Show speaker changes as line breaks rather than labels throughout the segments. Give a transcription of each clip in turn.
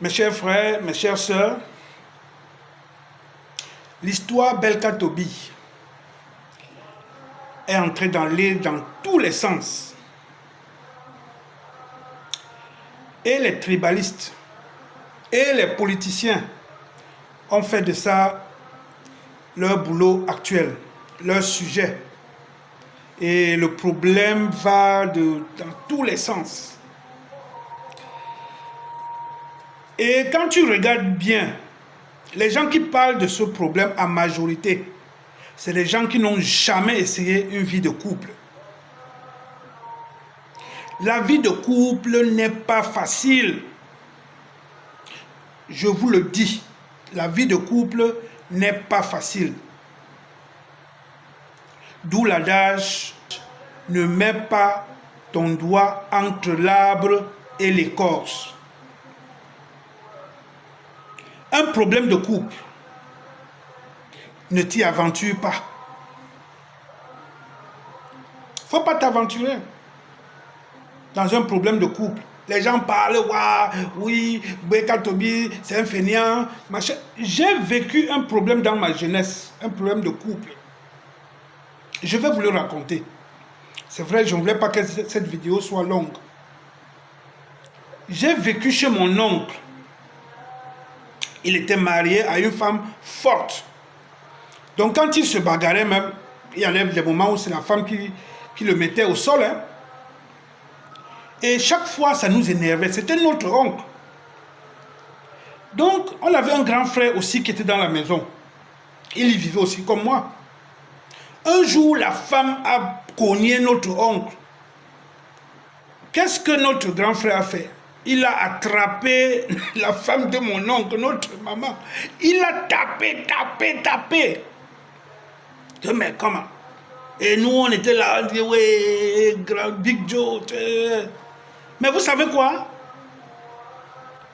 Mes chers frères, mes chères sœurs, l'histoire Belka Tobi est entrée dans tous les sens. Et les tribalistes et les politiciens ont fait de ça leur boulot actuel, leur sujet. Et le problème va dans tous les sens. Et quand tu regardes bien, les gens qui parlent de ce problème en majorité, c'est les gens qui n'ont jamais essayé une vie de couple. La vie de couple n'est pas facile. Je vous le dis, la vie de couple n'est pas facile. D'où l'adage, ne mets pas ton doigt entre l'arbre et l'écorce. Un problème de couple, ne t'y aventure pas. Faut pas t'aventurer dans un problème de couple. Les gens parlent, oui, Belka Tobi, c'est un fainéant, machin. J'ai vécu un problème dans ma jeunesse, un problème de couple. Je vais vous le raconter. C'est vrai, je ne voulais pas que cette vidéo soit longue. J'ai vécu chez mon oncle. Il était marié à une femme forte. Donc quand il se bagarrait même, il y avait des moments où c'est la femme qui le mettait au sol. Hein. Et chaque fois, ça nous énervait. C'était notre oncle. Donc, on avait un grand frère aussi qui était dans la maison. Il y vivait aussi comme moi. Un jour, la femme a cogné notre oncle. Qu'est-ce que notre grand frère a fait? Il a attrapé la femme de mon oncle, notre maman. Il a tapé. Mais comment? Et nous, on était là, on dit, ouais, grand Big Joe. Mais vous savez quoi?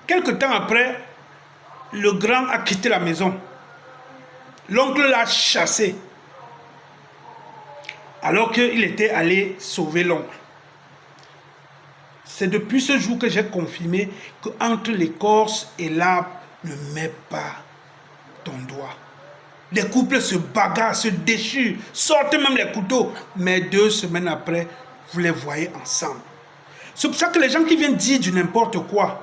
Quelque temps après, le grand a quitté la maison. L'oncle l'a chassé. Alors qu'il était allé sauver l'oncle. C'est depuis ce jour que j'ai confirmé qu'entre l'écorce et l'arbre, ne mets pas ton doigt. Les couples se bagarrent, se déchirent, sortent même les couteaux. Mais 2 semaines après, vous les voyez ensemble. C'est pour ça que les gens qui viennent dire du n'importe quoi,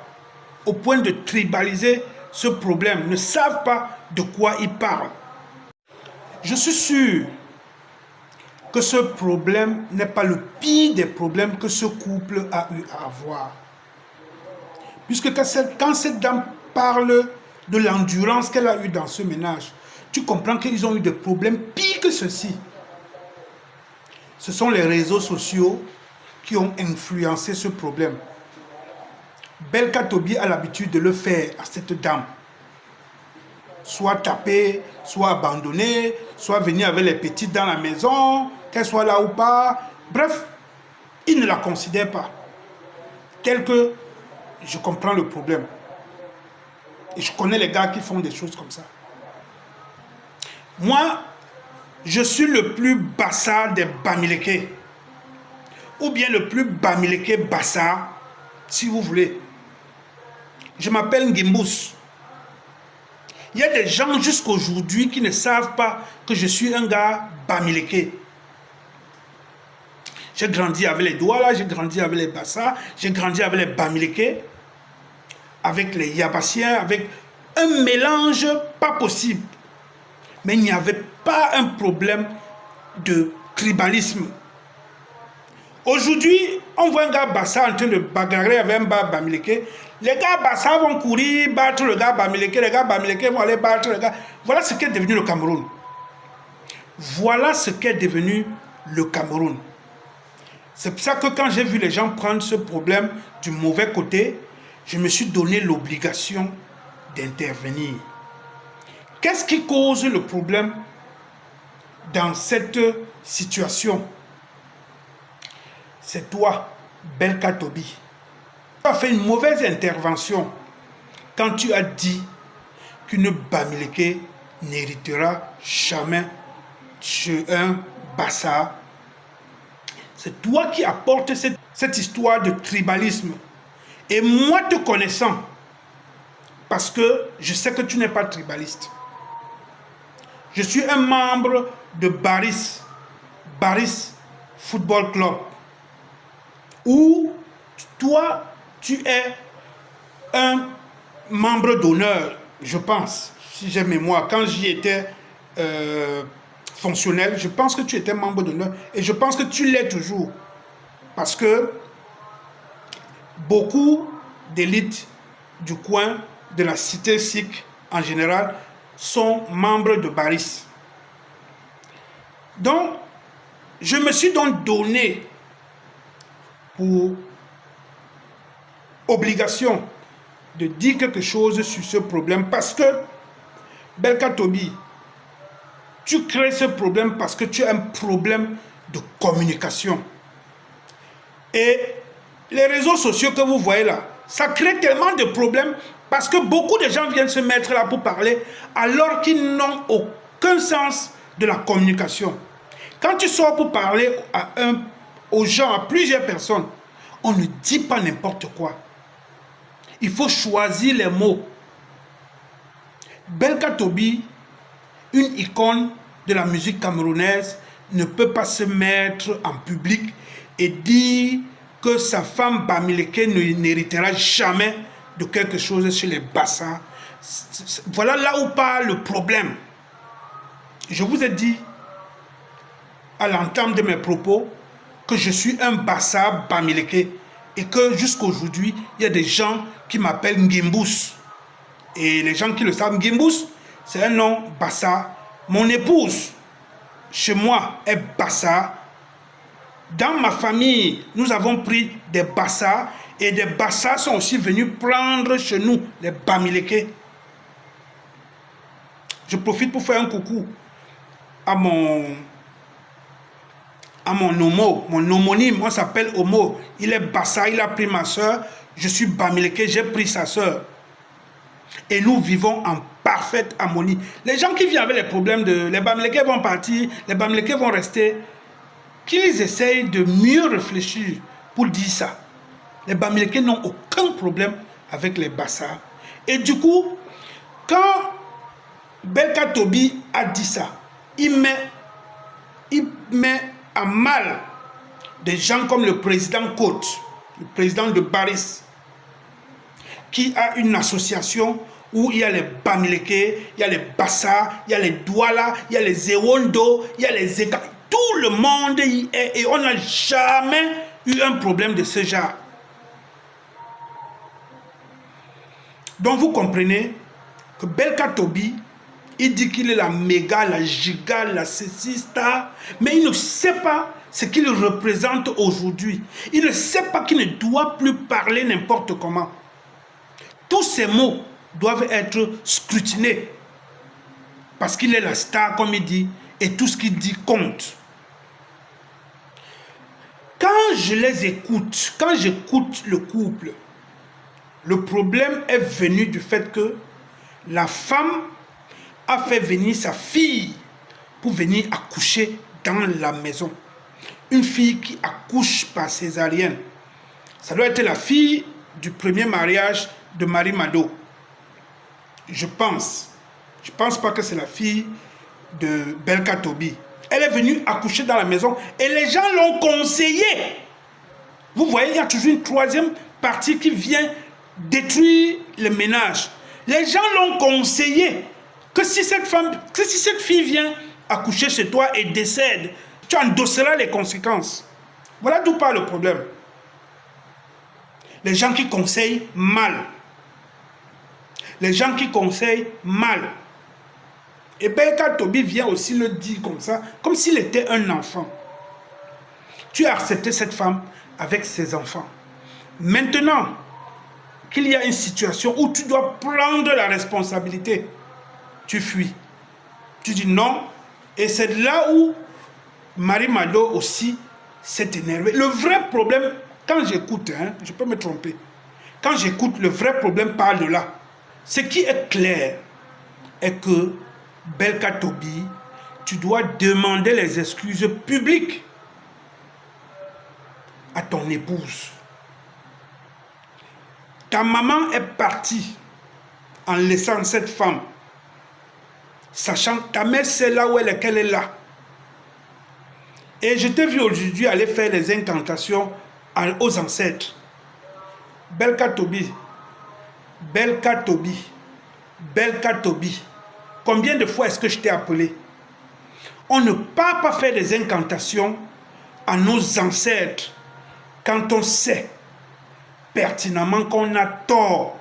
au point de tribaliser ce problème, ne savent pas de quoi ils parlent. Je suis sûr que ce problème n'est pas le pire des problèmes que ce couple a eu à avoir. Puisque quand cette dame parle de l'endurance qu'elle a eue dans ce ménage, tu comprends qu'ils ont eu des problèmes pires que ceci. Ce sont les réseaux sociaux qui ont influencé ce problème. Belka Tobi a l'habitude de le faire à cette dame. Soit taper, soit abandonner, soit venir avec les petites dans la maison, qu'elle soit là ou pas. Bref, il ne la considère pas. Tel que je comprends le problème. Et je connais les gars qui font des choses comme ça. Moi, je suis le plus bassa des Bamileke. Ou bien le plus Bamileke bassa, si vous voulez. Je m'appelle Ngimbus. Il y a des gens jusqu'aujourd'hui qui ne savent pas que je suis un gars Bamileke. J'ai grandi avec les Douala, j'ai grandi avec les Bassa, j'ai grandi avec les Bamileke, avec les Yabassiens, avec un mélange pas possible. Mais il n'y avait pas un problème de tribalisme. Aujourd'hui, on voit un gars Bassa en train de bagarrer avec un gars Bamileke. Les gars Bassa vont courir, battre le gars Bamileke. Les gars Bamileke vont aller battre le gars. Voilà ce qu'est devenu le Cameroun. Voilà ce qu'est devenu le Cameroun. C'est pour ça que quand j'ai vu les gens prendre ce problème du mauvais côté, je me suis donné l'obligation d'intervenir. Qu'est-ce qui cause le problème dans cette situation? C'est toi, Belka Tobi. Tu as fait une mauvaise intervention quand tu as dit qu'une Bamileke n'héritera jamais chez un Bassa. C'est toi qui apportes cette histoire de tribalisme. Et moi te connaissant, parce que je sais que tu n'es pas tribaliste. Je suis un membre de Baris Football Club, où toi, tu es un membre d'honneur, je pense, si j'ai mémoire. Quand j'y étais fonctionnel, je pense que tu étais membre d'honneur et je pense que tu l'es toujours. Parce que beaucoup d'élites du coin, de la cité sikh en général, sont membres de Baris. Donc, je me suis donc donné pour obligation de dire quelque chose sur ce problème parce que, Belka Tobi, tu crées ce problème parce que tu as un problème de communication. Et les réseaux sociaux que vous voyez là, ça crée tellement de problèmes parce que beaucoup de gens viennent se mettre là pour parler alors qu'ils n'ont aucun sens de la communication. Quand tu sors pour parler aux gens, à plusieurs personnes, on ne dit pas n'importe quoi. Il faut choisir les mots. Belka Tobi, une icône de la musique camerounaise, ne peut pas se mettre en public et dire que sa femme Bamileke n'héritera jamais de quelque chose chez les Bassa. Voilà là où part le problème. Je vous ai dit à l'entame de mes propos que je suis un Bassa Bamileke et que jusqu'aujourd'hui, il y a des gens qui m'appellent Ngimbous. Et les gens qui le savent, Ngimbous, c'est un nom Bassa. Mon épouse, chez moi, est Bassa. Dans ma famille, nous avons pris des Bassa et des Bassa sont aussi venus prendre chez nous les Bamileke. Je profite pour faire un coucou à mon homo, mon homonyme, on s'appelle Homo. Il est Bassa, il a pris ma soeur. Je suis Bamileke, j'ai pris sa soeur. Et nous vivons en parfaite harmonie. Les gens qui viennent avec les problèmes de... Les Bamileke vont partir, les Bamileke vont rester. Qu'ils essayent de mieux réfléchir pour dire ça. Les Bamileke n'ont aucun problème avec les Bassa. Et du coup, quand Belka Tobi a dit ça, il met à mal des gens comme le président Côte, le président de Baris, qui a une association où il y a les Bamileke, il y a les Bassa, il y a les Douala, il y a les Ewondo, il y a les Eka. Tout le monde y est et on n'a jamais eu un problème de ce genre. Donc vous comprenez que Belka Tobi, il dit qu'il est la méga, la giga, la cécista, mais il ne sait pas ce qu'il représente aujourd'hui. Il ne sait pas qu'il ne doit plus parler n'importe comment. Tous ces mots doivent être scrutinés parce qu'il est la star, comme il dit, et tout ce qu'il dit compte. Quand je les écoute, quand j'écoute le couple, le problème est venu du fait que la femme a fait venir sa fille pour venir accoucher dans la maison. Une fille qui accouche par césarienne. Ça doit être la fille du premier mariage de Marie Mado. Je pense. Je ne pense pas que c'est la fille de Belka Tobi. Elle est venue accoucher dans la maison et les gens l'ont conseillé. Vous voyez, il y a toujours une troisième partie qui vient détruire le ménage. Les gens l'ont conseillé que si cette fille vient accoucher chez toi et décède, tu endosseras les conséquences. Voilà d'où part le problème. Les gens qui conseillent mal. Les gens qui conseillent mal. Et Belka Tobi vient aussi le dire comme ça, comme s'il était un enfant. Tu as accepté cette femme avec ses enfants. Maintenant qu'il y a une situation où tu dois prendre la responsabilité, tu fuis. Tu dis non. Et c'est là où Marie Mado aussi s'est énervée. Le vrai problème, quand j'écoute, je peux me tromper, quand j'écoute, le vrai problème part de là. Ce qui est clair est que Belka Tobi, tu dois demander les excuses publiques à ton épouse. Ta maman est partie en laissant cette femme, sachant que ta mère c'est là où elle est, qu'elle est là. Et je t'ai vu aujourd'hui aller faire les incantations aux ancêtres. Belka Tobi, Belka Tobi, Belka Tobi. Combien de fois est-ce que je t'ai appelé? On ne peut pas faire des incantations à nos ancêtres quand on sait pertinemment qu'on a tort.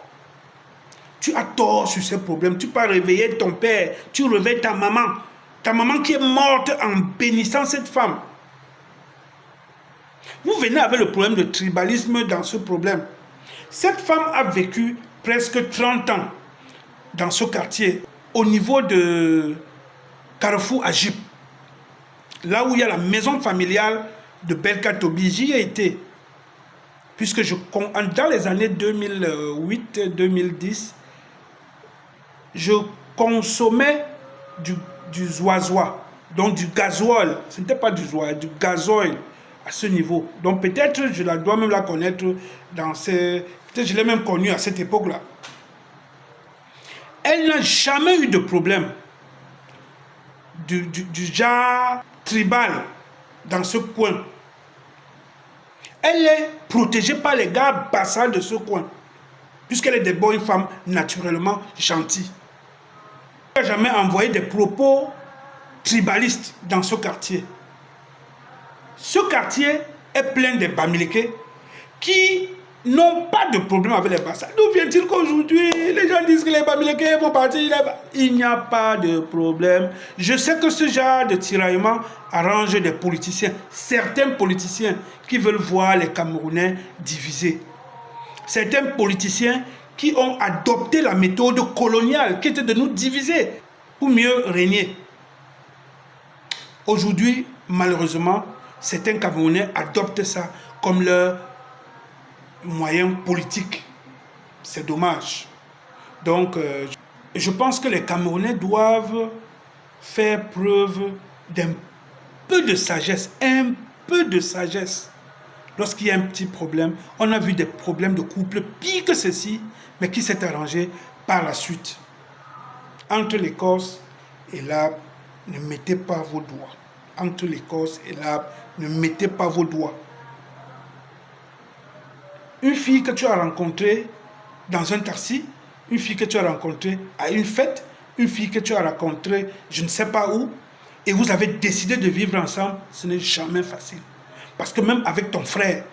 Tu as tort sur ces problèmes. Tu peux réveiller ton père, tu réveilles ta maman qui est morte en bénissant cette femme. Vous venez avec le problème de tribalisme dans ce problème. Cette femme a vécu presque 30 ans dans ce quartier, au niveau de Carrefour Agip, là où il y a la maison familiale de Belka Tobi. J'y ai été, puisque dans les années 2008-2010, je consommais du zoazoa, donc du gasoil. Ce n'était pas du zoa, du gasoil à ce niveau. Donc peut-être je dois même la connaître peut-être je l'ai même connue à cette époque-là. Elle n'a jamais eu de problème du genre tribal dans ce coin. Elle est protégée par les gars bassals de ce coin, puisqu'elle est d'abord une femme naturellement gentille. Elle n'a jamais envoyé des propos tribalistes dans ce quartier. Ce quartier est plein de Bamileke qui n'ont pas de problème avec les Bassas. D'où vient-il qu'aujourd'hui, les gens disent que les Bamileke vont partir? Il n'y a pas de problème. Je sais que ce genre de tiraillement arrange des politiciens, certains politiciens qui veulent voir les Camerounais divisés. Certains politiciens qui ont adopté la méthode coloniale, qui était de nous diviser pour mieux régner. Aujourd'hui, malheureusement, certains Camerounais adoptent ça comme leur moyen politique. C'est dommage. Donc, je pense que les Camerounais doivent faire preuve d'un peu de sagesse, un peu de sagesse. Lorsqu'il y a un petit problème, on a vu des problèmes de couple pire que ceci, mais qui s'est arrangé par la suite. Entre l'écorce et l'arbre, ne mettez pas vos doigts. Entre l'écorce et l'arbre, ne mettez pas vos doigts. Une fille que tu as rencontrée dans un taxi, une fille que tu as rencontrée à une fête, une fille que tu as rencontrée je ne sais pas où, et vous avez décidé de vivre ensemble, ce n'est jamais facile. Parce que même avec ton frère,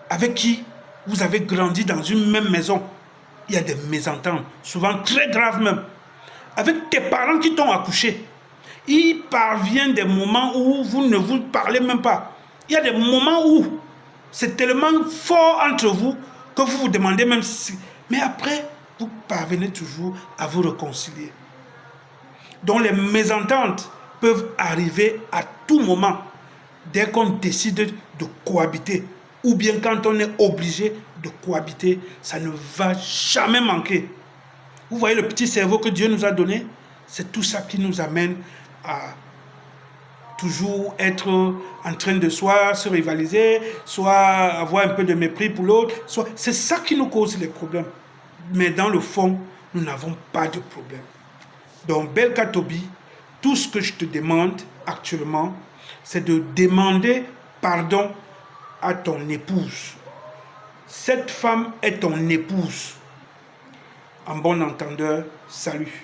avec qui vous avez grandi dans une même maison, il y a des mésententes, souvent très graves même. Avec tes parents qui t'ont accouché, il parvient des moments où vous ne vous parlez même pas. Il y a des moments où c'est tellement fort entre vous que vous vous demandez même si... Mais après, vous parvenez toujours à vous réconcilier. Donc les mésententes peuvent arriver à tout moment, dès qu'on décide de cohabiter, ou bien quand on est obligé de cohabiter, ça ne va jamais manquer. Vous voyez le petit cerveau que Dieu nous a donné? C'est tout ça qui nous amène à toujours être en train de soit se rivaliser, soit avoir un peu de mépris pour l'autre. C'est ça qui nous cause les problèmes. Mais dans le fond, nous n'avons pas de problème. Donc, Belka Tobi, tout ce que je te demande actuellement, c'est de demander pardon à ton épouse. Cette femme est ton épouse. En bon entendeur, salut.